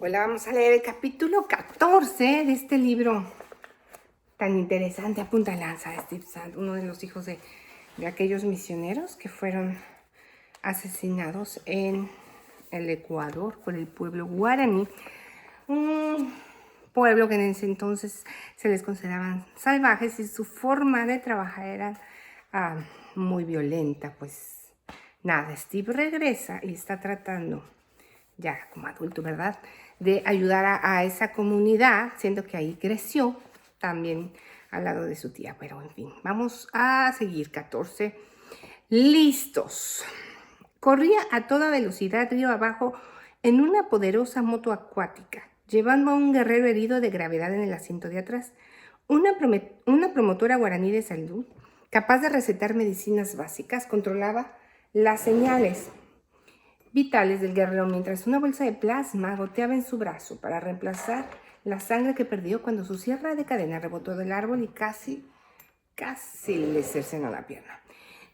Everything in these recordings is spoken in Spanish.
Hola, vamos a leer el capítulo 14 de este libro tan interesante, a punta lanza, de Steve Sand, uno de los hijos de aquellos misioneros que fueron asesinados en el Ecuador por el pueblo guaraní, un pueblo que en ese entonces se les consideraban salvajes y su forma de trabajar era muy violenta. Pues nada, Steve regresa y está tratando, ya como adulto, ¿verdad?, de ayudar a esa comunidad, siendo que ahí creció también al lado de su tía. Pero en fin, vamos a seguir. 14. Listos. Corría a toda velocidad río abajo en una poderosa moto acuática, llevando a un guerrero herido de gravedad en el asiento de atrás. Una promotora guaraní de salud, capaz de recetar medicinas básicas, controlaba las señales vitales del guerrero mientras una bolsa de plasma goteaba en su brazo para reemplazar la sangre que perdió cuando su sierra de cadena rebotó del árbol y casi le cercenó la pierna.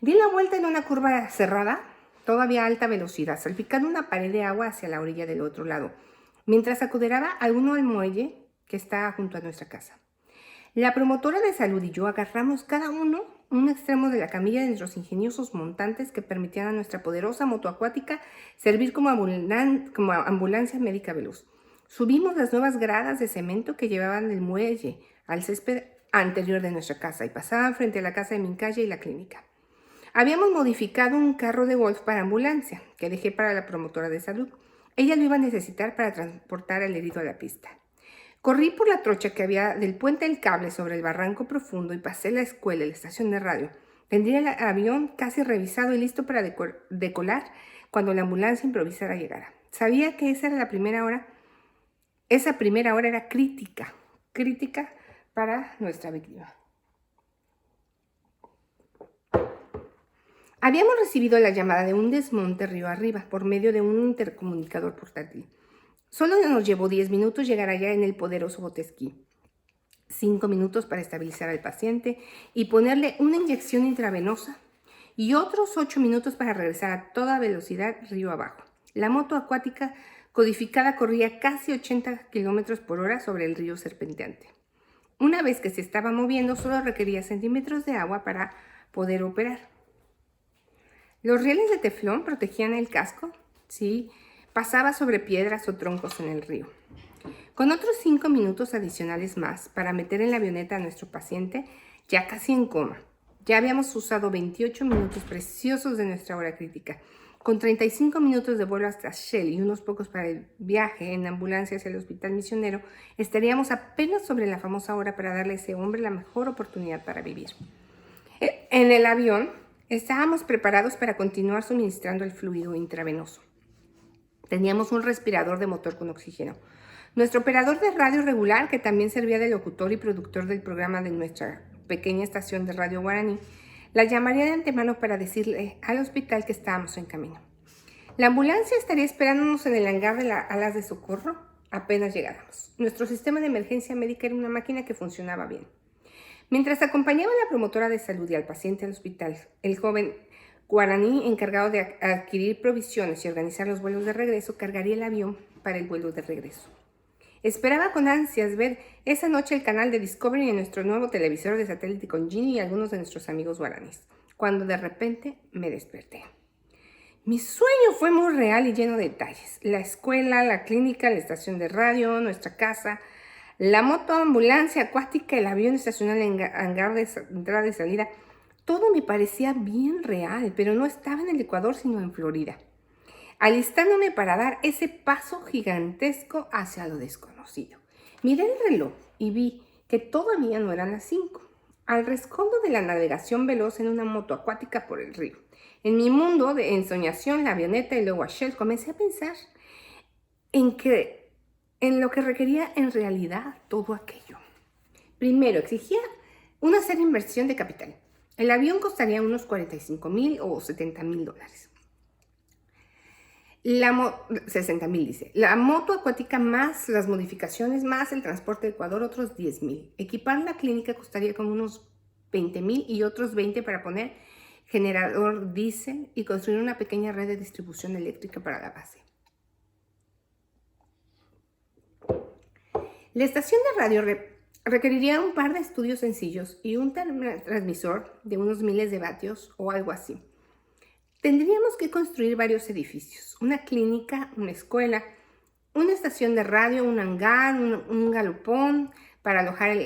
Di la vuelta en una curva cerrada, todavía a alta velocidad, salpicando una pared de agua hacia la orilla del otro lado, mientras acudiraba a uno al muelle que está junto a nuestra casa. La promotora de salud y yo agarramos cada uno un extremo de la camilla de nuestros ingeniosos montantes que permitían a nuestra poderosa moto acuática servir como ambulancia médica veloz. Subimos las nuevas gradas de cemento que llevaban del muelle al césped anterior de nuestra casa y pasaban frente a la casa de Mincaya y la clínica. Habíamos modificado un carro de golf para ambulancia que dejé para la promotora de salud. Ella lo iba a necesitar para transportar al herido a la pista. Corrí por la trocha que había del puente del cable sobre el barranco profundo y pasé la escuela y la estación de radio. Tendría el avión casi revisado y listo para decolar cuando la ambulancia improvisada llegara. Sabía que esa primera hora era crítica para nuestra víctima. Habíamos recibido la llamada de un desmonte río arriba por medio de un intercomunicador portátil. Solo nos llevó 10 minutos llegar allá en el poderoso botesquí. 5 minutos para estabilizar al paciente y ponerle una inyección intravenosa y otros 8 minutos para regresar a toda velocidad río abajo. La moto acuática codificada corría casi 80 kilómetros por hora sobre el río serpenteante. Una vez que se estaba moviendo, solo requería centímetros de agua para poder operar. Los rieles de teflón protegían el casco si pasaba sobre piedras o troncos en el río. Con otros 5 minutos adicionales más para meter en la avioneta a nuestro paciente, ya casi en coma. Ya habíamos usado 28 minutos preciosos de nuestra hora crítica. Con 35 minutos de vuelo hasta Shell y unos pocos para el viaje en ambulancia hacia el hospital misionero, estaríamos apenas sobre la famosa hora para darle a ese hombre la mejor oportunidad para vivir. En el avión estábamos preparados para continuar suministrando el fluido intravenoso. Teníamos un respirador de motor con oxígeno. Nuestro operador de radio regular, que también servía de locutor y productor del programa de nuestra pequeña estación de radio guaraní, la llamaría de antemano para decirle al hospital que estábamos en camino. La ambulancia estaría esperándonos en el hangar de las alas de socorro apenas llegáramos. Nuestro sistema de emergencia médica era una máquina que funcionaba bien. Mientras acompañaba a la promotora de salud y al paciente al hospital, el joven guaraní encargado de adquirir provisiones y organizar los vuelos de regreso cargaría el avión para el vuelo de regreso. Esperaba con ansias ver esa noche el canal de Discovery en nuestro nuevo televisor de satélite con Ginny y algunos de nuestros amigos guaraníes, cuando de repente me desperté. Mi sueño fue muy real y lleno de detalles. La escuela, la clínica, la estación de radio, nuestra casa, la moto ambulancia acuática, el avión estacionado en hangar de entrada y salida. Todo me parecía bien real, pero no estaba en el Ecuador, sino en Florida, alistándome para dar ese paso gigantesco hacia lo desconocido. Miré el reloj y vi que todavía no eran las 5. Al rescoldo de la navegación veloz en una moto acuática por el río. En mi mundo de ensoñación, la avioneta y luego a Shell, comencé a pensar en lo que requería en realidad todo aquello. Primero, exigía una seria inversión de capital. El avión costaría unos $45,000 o $70,000. 60,000 dice. La moto acuática más las modificaciones más el transporte de Ecuador otros 10,000. Equipar la clínica costaría como unos 20,000 y otros 20 para poner generador diésel y construir una pequeña red de distribución eléctrica para la base. La estación de radio requeriría un par de estudios sencillos y un transmisor de unos miles de vatios o algo así. Tendríamos que construir varios edificios, una clínica, una escuela, una estación de radio, un hangar, un galpón para alojar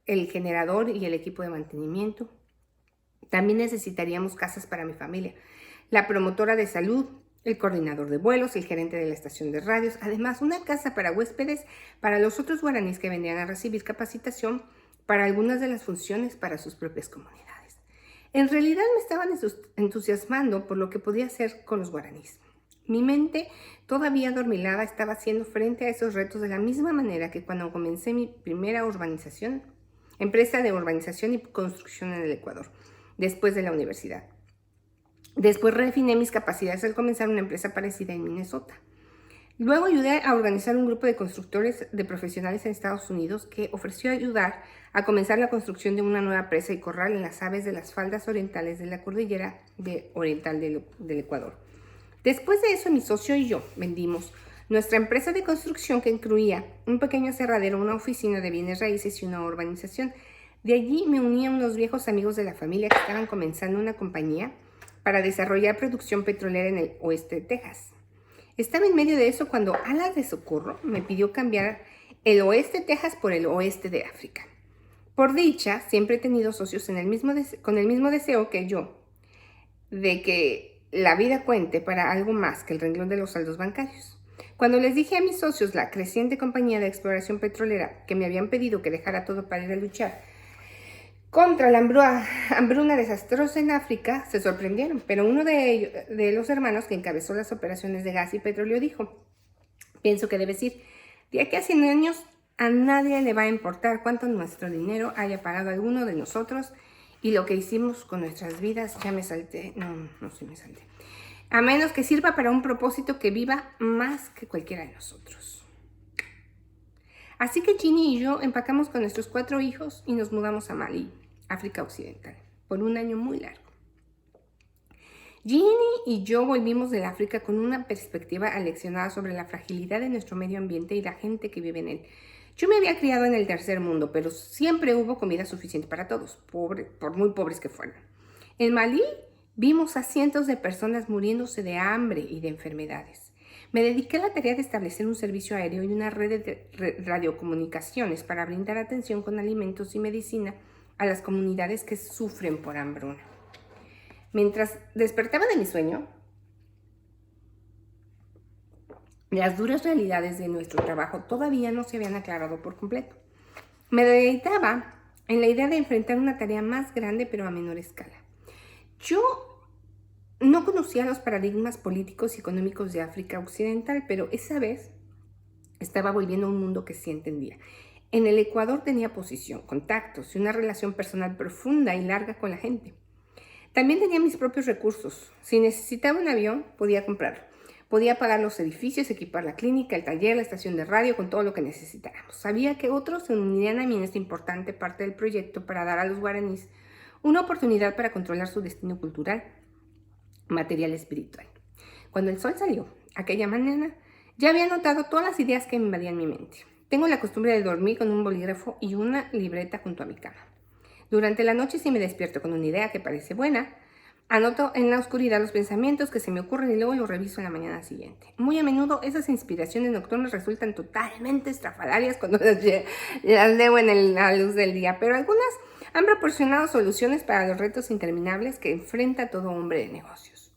el generador y el equipo de mantenimiento. También necesitaríamos casas para mi familia, la promotora de salud, el coordinador de vuelos, el gerente de la estación de radios, además una casa para huéspedes para los otros guaraníes que vendrían a recibir capacitación para algunas de las funciones para sus propias comunidades. En realidad me estaban entusiasmando por lo que podía hacer con los guaraníes. Mi mente, todavía adormilada, estaba haciendo frente a esos retos de la misma manera que cuando comencé mi primera empresa de urbanización y construcción en el Ecuador, después de la universidad. Después refiné mis capacidades al comenzar una empresa parecida en Minnesota. Luego ayudé a organizar un grupo de constructores de profesionales en Estados Unidos que ofreció ayudar a comenzar la construcción de una nueva presa y corral en las aves de las faldas orientales de la cordillera oriental del Ecuador. Después de eso, mi socio y yo vendimos nuestra empresa de construcción, que incluía un pequeño aserradero, una oficina de bienes raíces y una urbanización. De allí me uní a unos viejos amigos de la familia que estaban comenzando una compañía para desarrollar producción petrolera en el oeste de Texas. Estaba en medio de eso cuando Alas de Socorro me pidió cambiar el oeste de Texas por el oeste de África. Por dicha, siempre he tenido socios con el mismo deseo que yo, de que la vida cuente para algo más que el renglón de los saldos bancarios. Cuando les dije a mis socios, la creciente compañía de exploración petrolera, que me habían pedido que dejara todo para ir a luchar contra la hambruna desastrosa en África, se sorprendieron, pero uno de los hermanos que encabezó las operaciones de gas y petróleo dijo: pienso que debes ir. De aquí a 100 años a nadie le va a importar cuánto nuestro dinero haya pagado alguno de nosotros y lo que hicimos con nuestras vidas. Ya me salté, no me salté. A menos que sirva para un propósito que viva más que cualquiera de nosotros. Así que Ginny y yo empacamos con nuestros 4 hijos y nos mudamos a Malí, África Occidental, por un año muy largo. Ginny y yo volvimos del África con una perspectiva aleccionada sobre la fragilidad de nuestro medio ambiente y la gente que vive en él. Yo me había criado en el tercer mundo, pero siempre hubo comida suficiente para todos, por muy pobres que fueran. En Malí vimos a cientos de personas muriéndose de hambre y de enfermedades. Me dediqué a la tarea de establecer un servicio aéreo y una red de radiocomunicaciones para brindar atención con alimentos y medicina a las comunidades que sufren por hambruna. Mientras despertaba de mi sueño, las duras realidades de nuestro trabajo todavía no se habían aclarado por completo. Me deleitaba en la idea de enfrentar una tarea más grande pero a menor escala. Yo no conocía los paradigmas políticos y económicos de África Occidental, pero esa vez estaba volviendo a un mundo que sí entendía. En el Ecuador tenía posición, contactos y una relación personal profunda y larga con la gente. También tenía mis propios recursos. Si necesitaba un avión, podía comprarlo. Podía pagar los edificios, equipar la clínica, el taller, la estación de radio, con todo lo que necesitáramos. Sabía que otros se unirían a mí en esta importante parte del proyecto para dar a los guaraníes una oportunidad para controlar su destino cultural, material y espiritual. Cuando el sol salió aquella mañana, ya había notado todas las ideas que me invadían mi mente. Tengo la costumbre de dormir con un bolígrafo y una libreta junto a mi cama. Durante la noche, si me despierto con una idea que parece buena, anoto en la oscuridad los pensamientos que se me ocurren y luego los reviso en la mañana siguiente. Muy a menudo esas inspiraciones nocturnas resultan totalmente estrafalarias cuando las leo en la luz del día, pero algunas han proporcionado soluciones para los retos interminables que enfrenta todo hombre de negocios.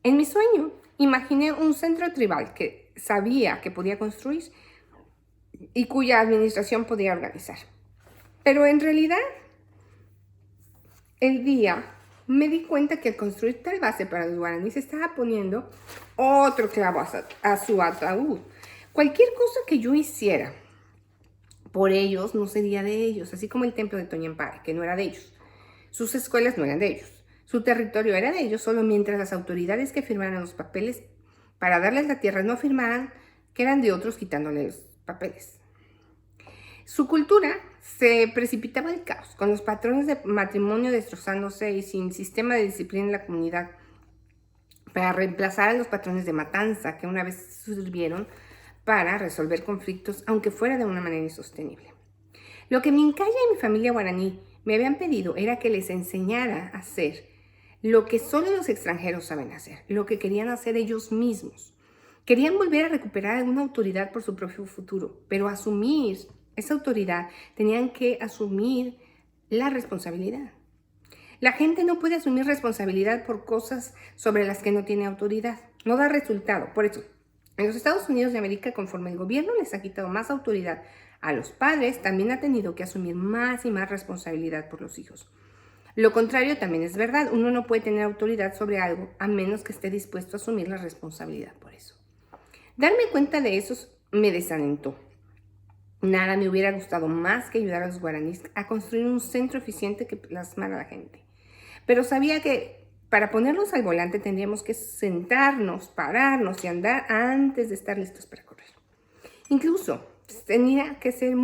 En mi sueño, imaginé un centro tribal que sabía que podía construir y cuya administración podía organizar. Pero en realidad, el día me di cuenta que al construir tal base para los guaraníes estaba poniendo otro clavo a su ataúd. Cualquier cosa que yo hiciera por ellos no sería de ellos, así como el templo de Toñampare, que no era de ellos. Sus escuelas no eran de ellos. Su territorio era de ellos solo mientras las autoridades que firmaran los papeles para darles la tierra no afirmaran que eran de otros, quitándoles los papeles. Su cultura se precipitaba al caos, con los patrones de matrimonio destrozándose y sin sistema de disciplina en la comunidad, para reemplazar a los patrones de matanza que una vez sirvieron para resolver conflictos, aunque fuera de una manera insostenible. Lo que mi Incaya y mi familia guaraní me habían pedido era que les enseñara a hacer lo que solo los extranjeros saben hacer, lo que querían hacer ellos mismos. Querían volver a recuperar alguna autoridad por su propio futuro, pero asumir esa autoridad tenían que asumir la responsabilidad. La gente no puede asumir responsabilidad por cosas sobre las que no tiene autoridad. No da resultado. Por eso, en los Estados Unidos de América, conforme el gobierno les ha quitado más autoridad a los padres, también ha tenido que asumir más y más responsabilidad por los hijos. Lo contrario también es verdad. Uno no puede tener autoridad sobre algo a menos que esté dispuesto a asumir la responsabilidad por eso. Darme cuenta de eso me desalentó. Nada me hubiera gustado más que ayudar a los guaraníes a construir un centro eficiente que plasmara a la gente. Pero sabía que para ponerlos al volante tendríamos que sentarnos, pararnos y andar antes de estar listos para correr. Incluso tendría que tener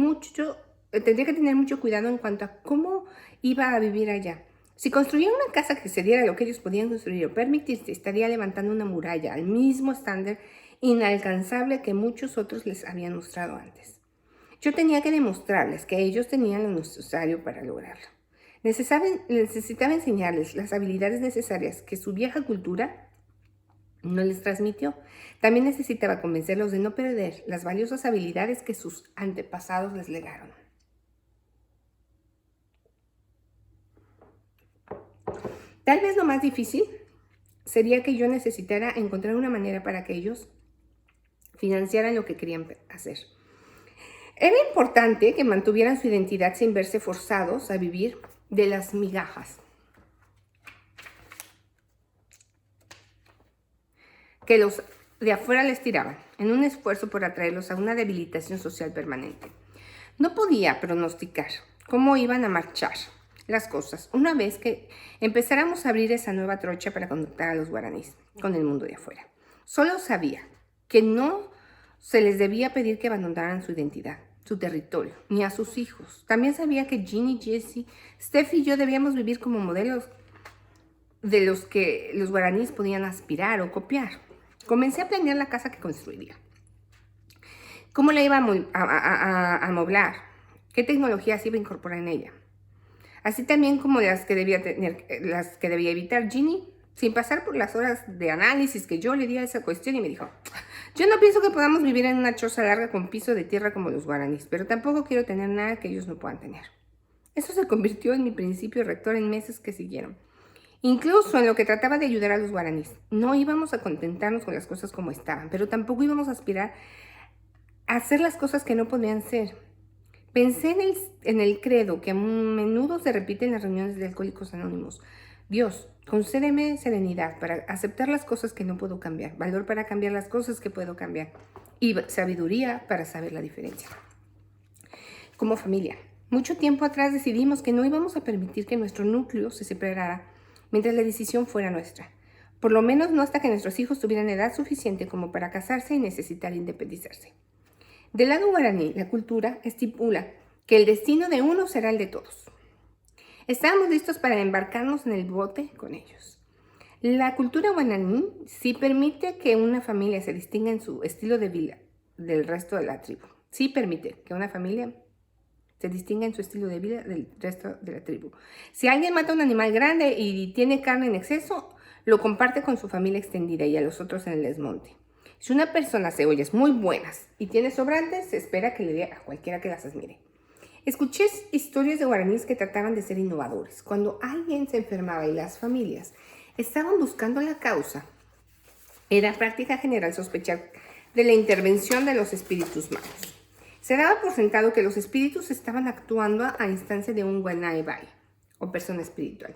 mucho cuidado en cuanto a cómo iba a vivir allá. Si construía una casa que se diera lo que ellos podían construir o permitirse, estaría levantando una muralla al mismo estándar inalcanzable que muchos otros les habían mostrado antes. Yo tenía que demostrarles que ellos tenían lo necesario para lograrlo. Necesitaba enseñarles las habilidades necesarias que su vieja cultura no les transmitió. También necesitaba convencerlos de no perder las valiosas habilidades que sus antepasados les legaron. Tal vez lo más difícil sería que yo necesitara encontrar una manera para que ellos financiaran lo que querían hacer. Era importante que mantuvieran su identidad sin verse forzados a vivir de las migajas que los de afuera les tiraban, en un esfuerzo por atraerlos a una debilitación social permanente. No podía pronosticar cómo iban a marchar las cosas una vez que empezáramos a abrir esa nueva trocha para conectar a los guaraníes con el mundo de afuera. Solo sabía que no se les debía pedir que abandonaran su identidad, su territorio, ni a sus hijos. También sabía que Ginny, Jessie, Steph y yo debíamos vivir como modelos de los que los guaraníes podían aspirar o copiar. Comencé a planear la casa que construiría. ¿Cómo la iba a amoblar? ¿Qué tecnologías iba a incorporar en ella? Así también como las que debía evitar Ginny, sin pasar por las horas de análisis que yo le di a esa cuestión, y me dijo: yo no pienso que podamos vivir en una choza larga con piso de tierra como los guaraníes, pero tampoco quiero tener nada que ellos no puedan tener. Eso se convirtió en mi principio rector en meses que siguieron. Incluso en lo que trataba de ayudar a los guaraníes. No íbamos a contentarnos con las cosas como estaban, pero tampoco íbamos a aspirar a hacer las cosas que no podían ser. Pensé en el credo que a menudo se repite en las reuniones de Alcohólicos Anónimos. Dios, concédeme serenidad para aceptar las cosas que no puedo cambiar, valor para cambiar las cosas que puedo cambiar y sabiduría para saber la diferencia. Como familia, mucho tiempo atrás decidimos que no íbamos a permitir que nuestro núcleo se separara mientras la decisión fuera nuestra. Por lo menos no hasta que nuestros hijos tuvieran edad suficiente como para casarse y necesitar independizarse. Del lado guaraní, la cultura estipula que el destino de uno será el de todos. Estábamos listos para embarcarnos en el bote con ellos. La cultura guaraní sí permite que una familia se distinga en su estilo de vida del resto de la tribu. Sí permite que una familia se distinga en su estilo de vida del resto de la tribu. Si alguien mata a un animal grande y tiene carne en exceso, lo comparte con su familia extendida y a los otros en el desmonte. Si una persona hace ollas muy buenas y tiene sobrantes, se espera que le dé a cualquiera que las admire. Escuché historias de guaraníes que trataban de ser innovadores. Cuando alguien se enfermaba y las familias estaban buscando la causa, era práctica general sospechar de la intervención de los espíritus malos. Se daba por sentado que los espíritus estaban actuando a instancia de un guanaibai, o persona espiritual.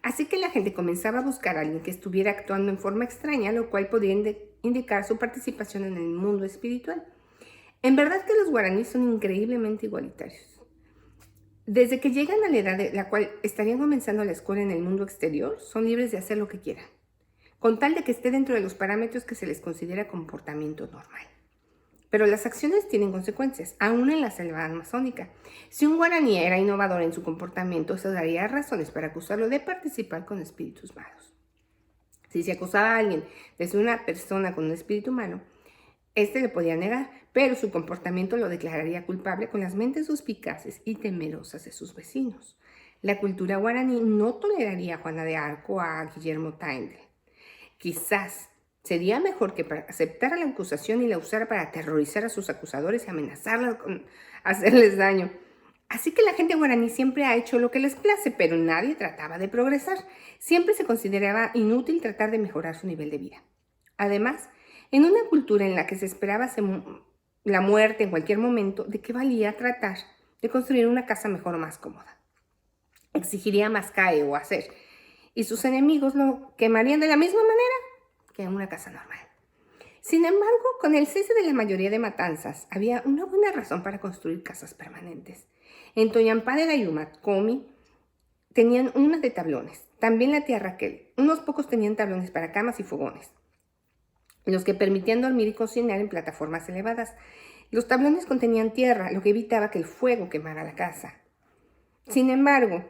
Así que la gente comenzaba a buscar a alguien que estuviera actuando en forma extraña, lo cual podría indicar su participación en el mundo espiritual. En verdad que los guaraníes son increíblemente igualitarios. Desde que llegan a la edad de la cual estarían comenzando la escuela en el mundo exterior, son libres de hacer lo que quieran, con tal de que esté dentro de los parámetros que se les considera comportamiento normal. Pero las acciones tienen consecuencias, aún en la selva amazónica. Si un guaraní era innovador en su comportamiento, eso daría razones para acusarlo de participar con espíritus malos. Si se acusaba a alguien de ser una persona con un espíritu malo, Este le podía negar, pero su comportamiento lo declararía culpable con las mentes suspicaces y temerosas de sus vecinos. La cultura guaraní no toleraría a Juana de Arco o a Guillermo Taindel. Quizás sería mejor que aceptara la acusación y la usara para aterrorizar a sus acusadores y amenazarlos con hacerles daño. Así que la gente guaraní siempre ha hecho lo que les place, pero nadie trataba de progresar. Siempre se consideraba inútil tratar de mejorar su nivel de vida. Además, en una cultura en la que se esperaba la muerte en cualquier momento, ¿de qué valía tratar de construir una casa mejor o más cómoda? Exigiría más cae o hacer, y sus enemigos lo quemarían de la misma manera que en una casa normal. Sin embargo, con el cese de la mayoría de matanzas, había una buena razón para construir casas permanentes. En Toyampá de Gayumat, Comi, tenían una de tablones. También la tía Raquel. Unos pocos tenían tablones para camas y fogones, los que permitían dormir y cocinar en plataformas elevadas. Los tablones contenían tierra, lo que evitaba que el fuego quemara la casa. Sin embargo,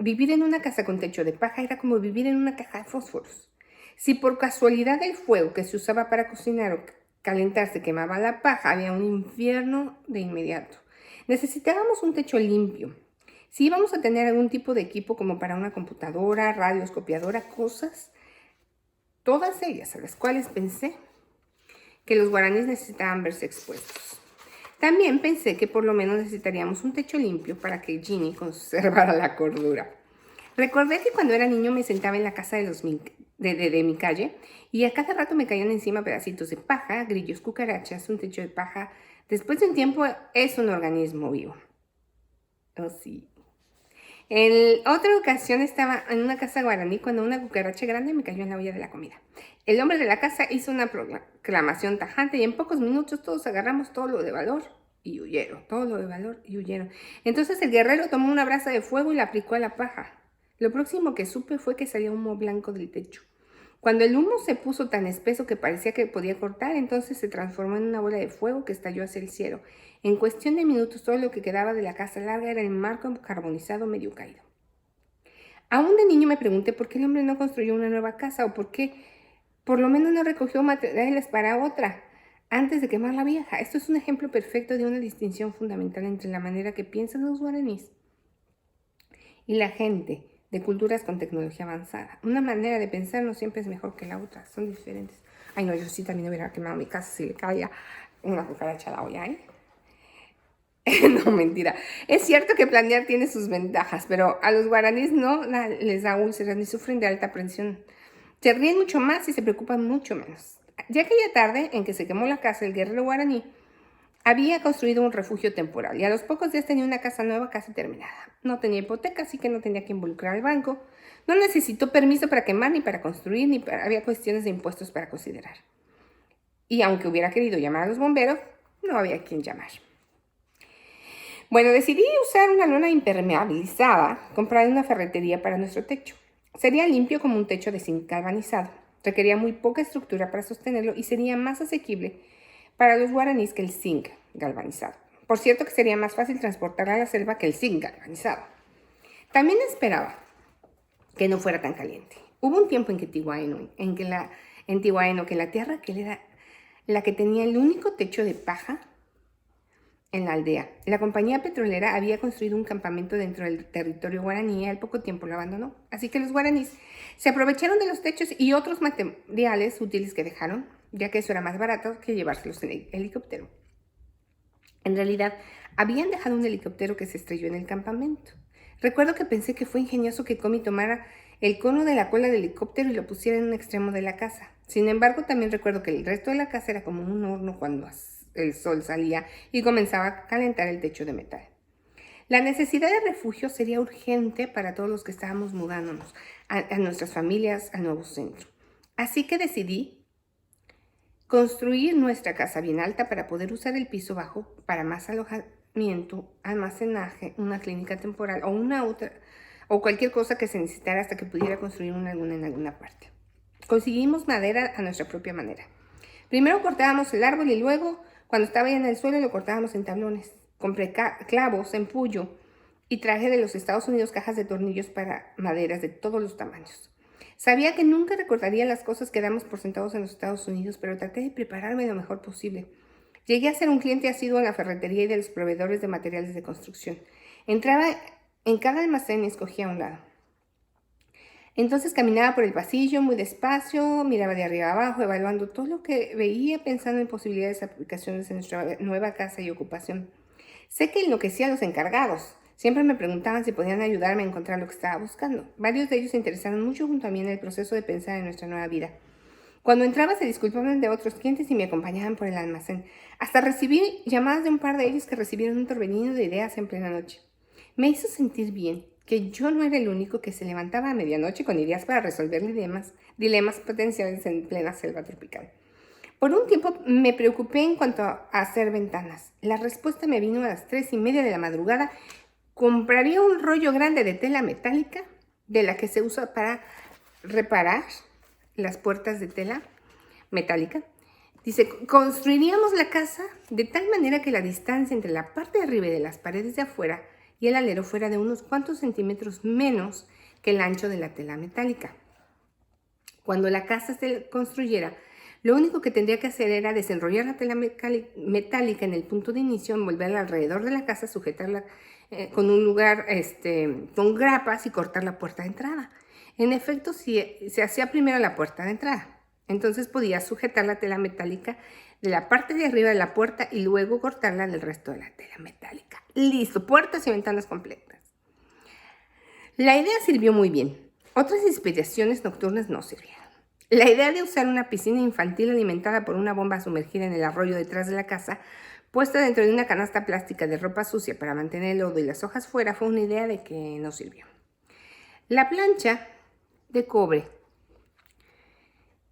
vivir en una casa con techo de paja era como vivir en una caja de fósforos. Si por casualidad el fuego que se usaba para cocinar o calentarse quemaba la paja, había un infierno de inmediato. Necesitábamos un techo limpio. Si íbamos a tener algún tipo de equipo como para una computadora, radios, copiadora, cosas, todas ellas a las cuales pensé que los guaraníes necesitaban verse expuestos. También pensé que por lo menos necesitaríamos un techo limpio para que Ginny conservara la cordura. Recordé que cuando era niño me sentaba en la casa de mi calle y a cada rato me caían encima pedacitos de paja, grillos, cucarachas. Un techo de paja, después de un tiempo, es un organismo vivo. Oh, sí. En otra ocasión estaba en una casa guaraní cuando una cucaracha grande me cayó en la olla de la comida. El hombre de la casa hizo una proclamación tajante y en pocos minutos todos agarramos todo lo de valor y huyeron. Entonces el guerrero tomó una brasa de fuego y la aplicó a la paja. Lo próximo que supe fue que salía humo blanco del techo. Cuando el humo se puso tan espeso que parecía que podía cortar, entonces se transformó en una bola de fuego que estalló hacia el cielo. En cuestión de minutos, todo lo que quedaba de la casa larga era el marco carbonizado medio caído. Aún de niño me pregunté por qué el hombre no construyó una nueva casa o por qué por lo menos no recogió materiales para otra antes de quemar la vieja. Esto es un ejemplo perfecto de una distinción fundamental entre la manera que piensan los guaraníes y la gente de culturas con tecnología avanzada. Una manera de pensar no siempre es mejor que la otra, son diferentes. Ay, no, yo sí también hubiera quemado mi casa si le caía una cucaracha a la olla, ¿eh? No, mentira. Es cierto que planear tiene sus ventajas, pero a los guaraníes no les da úlceras ni sufren de alta presión. Se ríen mucho más y se preocupan mucho menos. Ya aquella tarde en que se quemó la casa, el guerrero guaraní había construido un refugio temporal y a los pocos días tenía una casa nueva casi terminada. No tenía hipoteca, así que no tenía que involucrar al banco. No necesitó permiso para quemar, ni para construir, había cuestiones de impuestos para considerar. Y aunque hubiera querido llamar a los bomberos, no había quien llamar. Bueno, decidí usar una lona impermeabilizada comprada en una ferretería para nuestro techo. Sería limpio como un techo de zinc galvanizado. Requería muy poca estructura para sostenerlo y sería más asequible para los guaraníes que el zinc galvanizado. Por cierto que sería más fácil transportar a la selva que el zinc galvanizado. También esperaba que no fuera tan caliente. Hubo un tiempo en Tihuaeno, que la tierra que era la que tenía el único techo de paja en la aldea. La compañía petrolera había construido un campamento dentro del territorio guaraní y al poco tiempo lo abandonó. Así que los guaraníes se aprovecharon de los techos y otros materiales útiles que dejaron, ya que eso era más barato que llevárselos en helicóptero. En realidad, habían dejado un helicóptero que se estrelló en el campamento. Recuerdo que pensé que fue ingenioso que Comi tomara el cono de la cola del helicóptero y lo pusiera en un extremo de la casa. Sin embargo, también recuerdo que el resto de la casa era como un horno cuando el sol salía y comenzaba a calentar el techo de metal. La necesidad de refugio sería urgente para todos los que estábamos mudándonos a nuestras familias al nuevo centro. Así que decidí construir nuestra casa bien alta para poder usar el piso bajo para más alojamiento, almacenaje, una clínica temporal o cualquier cosa que se necesitara hasta que pudiera construir en alguna parte. Conseguimos madera a nuestra propia manera. Primero cortábamos el árbol y luego, cuando estaba ya en el suelo, lo cortábamos en tablones. Compré clavos en Puyo y traje de los Estados Unidos cajas de tornillos para maderas de todos los tamaños. Sabía que nunca recordaría las cosas que damos por sentados en los Estados Unidos, pero traté de prepararme lo mejor posible. Llegué a ser un cliente asiduo en la ferretería y de los proveedores de materiales de construcción. Entraba en cada almacén y escogía un lado. Entonces caminaba por el pasillo muy despacio, miraba de arriba abajo, evaluando todo lo que veía, pensando en posibilidades de aplicaciones en nuestra nueva casa y ocupación. Sé que enloquecía a los encargados. Siempre me preguntaban si podían ayudarme a encontrar lo que estaba buscando. Varios de ellos se interesaron mucho junto a mí en el proceso de pensar en nuestra nueva vida. Cuando entraba se disculpaban de otros clientes y me acompañaban por el almacén. Hasta recibí llamadas de un par de ellos que recibieron un torbellino de ideas en plena noche. Me hizo sentir bien que yo no era el único que se levantaba a medianoche con ideas para resolver dilemas potenciales en plena selva tropical. Por un tiempo me preocupé en cuanto a hacer ventanas. La respuesta me vino a las 3:30 de la madrugada. Compraría un rollo grande de tela metálica, de la que se usa para reparar las puertas de tela metálica. Dice, construiríamos la casa de tal manera que la distancia entre la parte de arriba y de las paredes de afuera y el alero fuera de unos cuantos centímetros menos que el ancho de la tela metálica. Cuando la casa se construyera, lo único que tendría que hacer era desenrollar la tela metálica en el punto de inicio, envolverla alrededor de la casa, sujetarla con un lugar con grapas y cortar la puerta de entrada. En efecto, se hacía primero la puerta de entrada. Entonces podía sujetar la tela metálica de la parte de arriba de la puerta y luego cortarla del resto de la tela metálica. Listo, puertas y ventanas completas. La idea sirvió muy bien. Otras inspiraciones nocturnas no sirvieron. La idea de usar una piscina infantil alimentada por una bomba sumergida en el arroyo detrás de la casa, puesta dentro de una canasta plástica de ropa sucia para mantener el lodo y las hojas fuera, fue una idea de que no sirvió. La plancha de cobre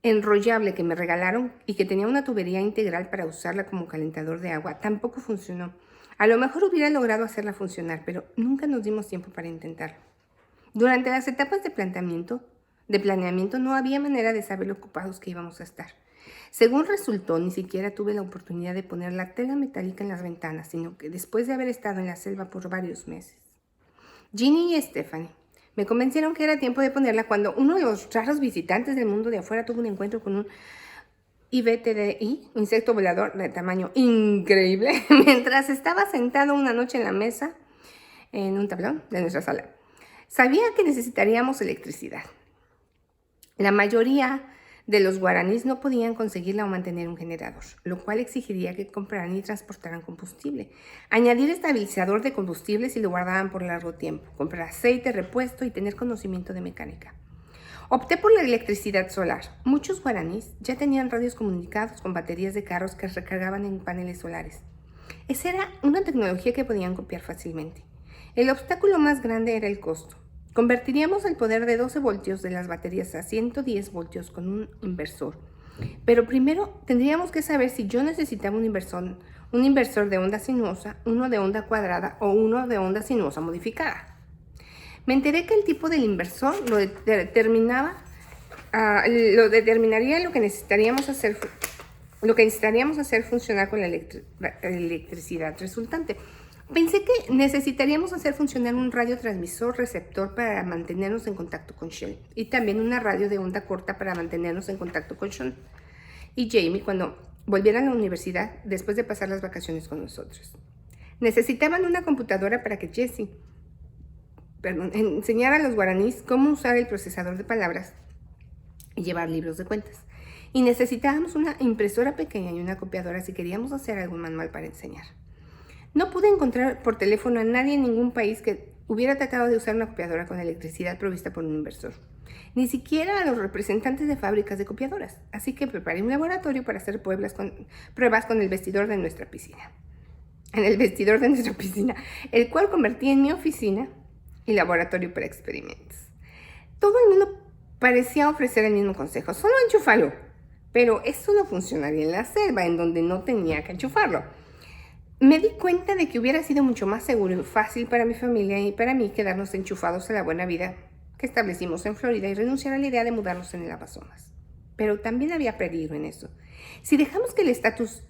enrollable que me regalaron y que tenía una tubería integral para usarla como calentador de agua tampoco funcionó. A lo mejor hubiera logrado hacerla funcionar, pero nunca nos dimos tiempo para intentarlo. Durante las etapas de planeamiento no había manera de saber lo ocupados que íbamos a estar. Según resultó, ni siquiera tuve la oportunidad de poner la tela metálica en las ventanas, sino que después de haber estado en la selva por varios meses. Ginny y Stephanie me convencieron que era tiempo de ponerla cuando uno de los raros visitantes del mundo de afuera tuvo un encuentro con un IBTDI, insecto volador de tamaño increíble, mientras estaba sentado una noche en la mesa, en un tablón de nuestra sala. Sabía que necesitaríamos electricidad. La mayoría de los guaraníes no podían conseguirla o mantener un generador, lo cual exigiría que compraran y transportaran combustible, añadir estabilizador de combustible si lo guardaban por largo tiempo, comprar aceite, repuesto y tener conocimiento de mecánica. Opté por la electricidad solar. Muchos guaraníes ya tenían radios comunicados con baterías de carros que recargaban en paneles solares. Esa era una tecnología que podían copiar fácilmente. El obstáculo más grande era el costo. Convertiríamos el poder de 12 voltios de las baterías a 110 voltios con un inversor. Pero primero tendríamos que saber si yo necesitaba un inversor de onda sinuosa, uno de onda cuadrada o uno de onda sinuosa modificada. Me enteré que el tipo del inversor lo determinaría lo que necesitaríamos hacer funcionar con la electricidad resultante. Pensé que necesitaríamos hacer funcionar un radiotransmisor receptor para mantenernos en contacto con Sean y también una radio de onda corta para mantenernos en contacto con Sean y Jamie cuando volvieran a la universidad después de pasar las vacaciones con nosotros. Necesitaban una computadora para que enseñara a los guaraníes cómo usar el procesador de palabras y llevar libros de cuentas. Y necesitábamos una impresora pequeña y una copiadora si queríamos hacer algún manual para enseñar. No pude encontrar por teléfono a nadie en ningún país que hubiera tratado de usar una copiadora con electricidad provista por un inversor. Ni siquiera a los representantes de fábricas de copiadoras. Así que preparé un laboratorio para hacer pruebas con el vestidor de nuestra piscina. El cual convertí en mi oficina y laboratorio para experimentos. Todo el mundo parecía ofrecer el mismo consejo. Solo enchúfalo. Pero eso no funcionaría en la selva, en donde no tenía que enchufarlo. Me di cuenta de que hubiera sido mucho más seguro y fácil para mi familia y para mí quedarnos enchufados a la buena vida que establecimos en Florida y renunciar a la idea de mudarnos en el Amazonas. Pero también había peligro en eso. Si dejamos que el status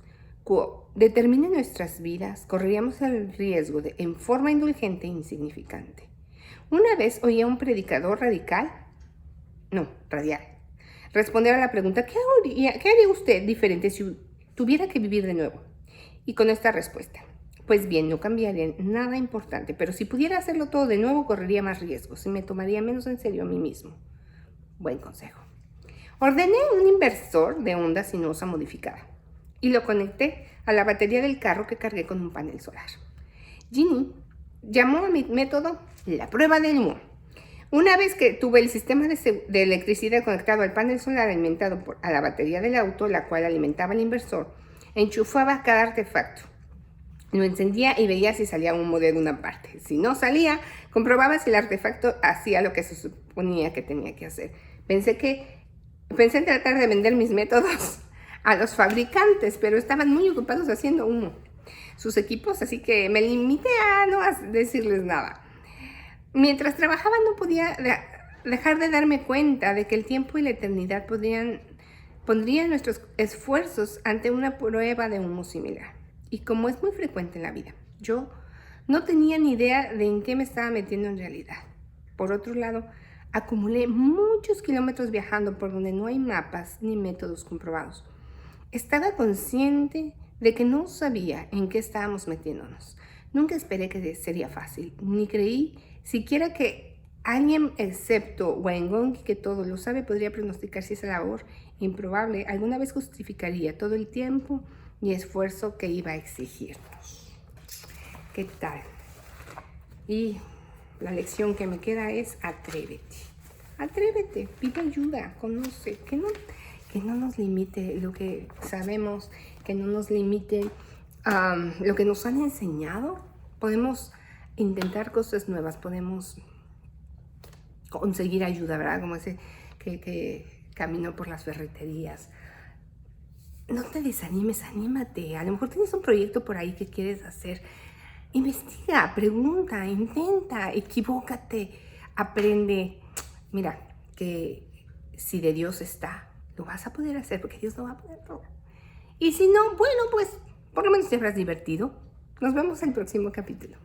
quo determine nuestras vidas, correríamos el riesgo en forma indulgente e insignificante. Una vez oí a un predicador radical no, radial. Responder a la pregunta, ¿qué haría usted diferente si tuviera que vivir de nuevo? Y con esta respuesta, pues bien, no cambiaría nada importante, pero si pudiera hacerlo todo de nuevo, correría más riesgos y me tomaría menos en serio a mí mismo. Buen consejo. Ordené un inversor de onda sinuosa modificada y lo conecté a la batería del carro que cargué con un panel solar. Ginny llamó a mi método la prueba del humo. Una vez que tuve el sistema de electricidad conectado al panel solar alimentado a la batería del auto, la cual alimentaba el inversor, enchufaba cada artefacto. Lo encendía y veía si salía humo de una parte. Si no salía, comprobaba si el artefacto hacía lo que se suponía que tenía que hacer. Pensé en tratar de vender mis métodos a los fabricantes, pero estaban muy ocupados haciendo humo sus equipos, así que me limité a no decirles nada. Mientras trabajaba no podía dejar de darme cuenta de que el tiempo y la eternidad pondrían nuestros esfuerzos ante una prueba de humo similar. Y como es muy frecuente en la vida, yo no tenía ni idea de en qué me estaba metiendo en realidad. Por otro lado, acumulé muchos kilómetros viajando por donde no hay mapas ni métodos comprobados. Estaba consciente de que no sabía en qué estábamos metiéndonos. Nunca esperé que sería fácil, ni creí siquiera que alguien excepto Wayne que todo lo sabe, podría pronosticar si esa labor improbable alguna vez justificaría todo el tiempo y esfuerzo que iba a exigirnos. ¿Qué tal? Y la lección que me queda es atrévete. Atrévete, pide ayuda, conoce, que no nos limite lo que sabemos, que no nos limite lo que nos han enseñado. Podemos intentar cosas nuevas, podemos conseguir ayuda, ¿verdad? Como ese que caminó por las ferreterías. No te desanimes, anímate. A lo mejor tienes un proyecto por ahí que quieres hacer. Investiga, pregunta, intenta, equivócate, aprende. Mira, que si de Dios está, lo vas a poder hacer porque Dios lo va a poder todo. Y si no, bueno, pues por lo menos te habrás divertido. Nos vemos en el próximo capítulo.